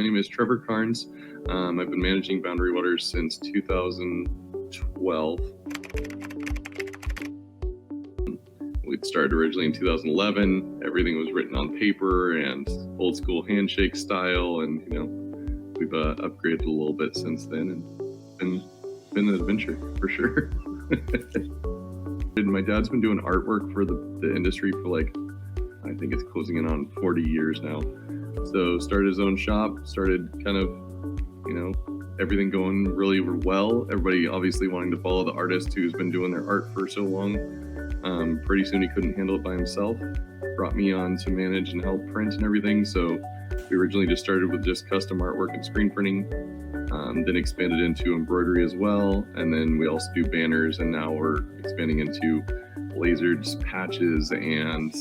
My name is Trevor Karns. I've been managing Boundary Waters since 2012. We started originally in 2011. Everything was written on paper and old school handshake style, and we've upgraded a little bit since then, and been an adventure for sure. My dad's been doing artwork for the industry for I think it's closing in on 40 years now. So started his own shop, started kind of, everything going really well. Everybody obviously wanting to follow the artist who's been doing their art for so long. Pretty soon he couldn't handle it by himself. Brought me on to manage and help print and everything. So we originally just started with just custom artwork and screen printing, then expanded into embroidery as well. And then we also do banners, and now we're expanding into lasered patches, and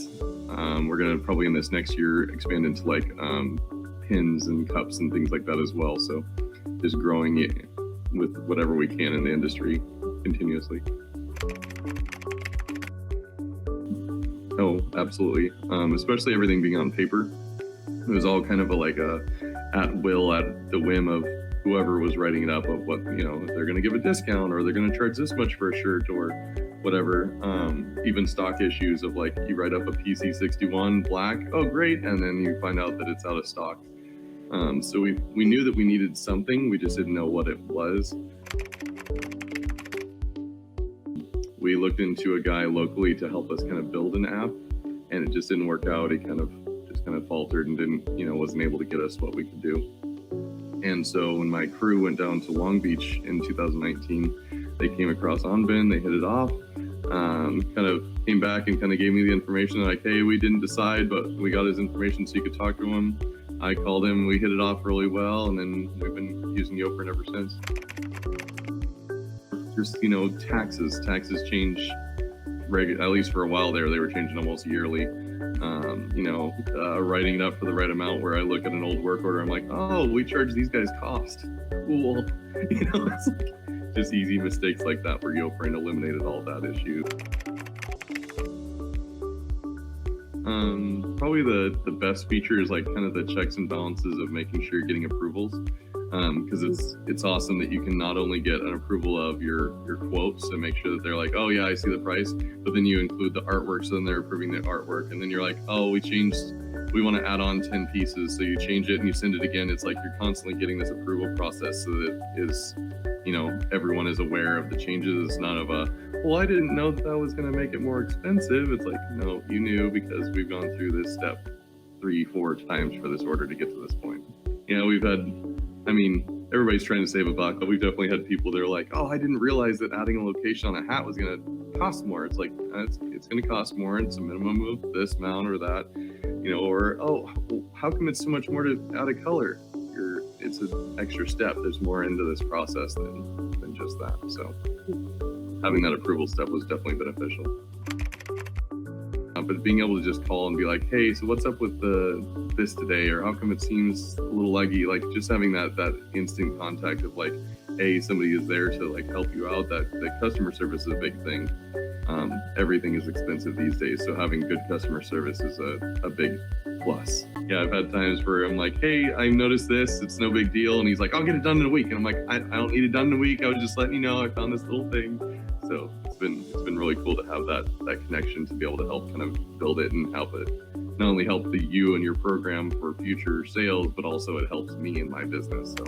we're gonna probably in this next year expand into pins and cups and things like that as well. So just growing it with whatever we can in the industry continuously. Oh, absolutely. Especially everything being on paper. It was all kind of a at will, at the whim of whoever was writing it up, of what, if they're going to give a discount or they're going to charge this much for a shirt or whatever. Even stock issues of you write up a PC61 black, oh great, and then you find out that it's out of stock. So we knew that we needed something, we just didn't know what it was. We looked into a guy locally to help us kind of build an app, and it just didn't work out. He kind of faltered and didn't, wasn't able to get us what we could do. And so when my crew went down to Long Beach in 2019, they came across Onbin, they hit it off, kind of came back and kind of gave me the information hey, we didn't decide, but we got his information so you could talk to him. I called him, we hit it off really well, and then we've been using YoPrint ever since. Just, taxes change at least for a while there, they were changing almost yearly. Writing it up for the right amount, where I look at an old work order, I'm like, oh, we charge these guys cost. Cool. It's just easy mistakes like that where YoPrint eliminated all that issue. Probably the best feature is kind of the checks and balances of making sure you're getting approvals. Because it's awesome that you can not only get an approval of your quotes and make sure that they're oh yeah, I see the price, but then you include the artwork, so then they're approving the artwork, and then you're oh, we want to add on 10 pieces, so you change it and you send it again. It's you're constantly getting this approval process, so that it is, everyone is aware of the changes. It's not of well, I didn't know that was going to make it more expensive. It's no, you knew, because we've gone through this step 3-4 times for this order to get to this point. We've had, everybody's trying to save a buck, but we've definitely had people that are oh, I didn't realize that adding a location on a hat was going to cost more. It's it's going to cost more, and it's a minimum of this amount or that, or, oh, how come it's so much more to add a color? It's an extra step. There's more into this process than just that. So having that approval step was definitely beneficial. But being able to just call and be hey, so what's up with this today, or how come it seems a little leggy? Just having that instant contact of hey, somebody is there to help you out. That customer service is a big thing. Everything is expensive these days, so having good customer service is a big plus. Yeah, I've had times where I'm hey, I noticed this, it's no big deal, and he's I'll get it done in a week, and I'm I don't need it done in a week, I was just letting you know I found this little thing. So it's been really cool to have that connection, to be able to help kind of build it and help it not only help you and your program for future sales, but also it helps me in my business. So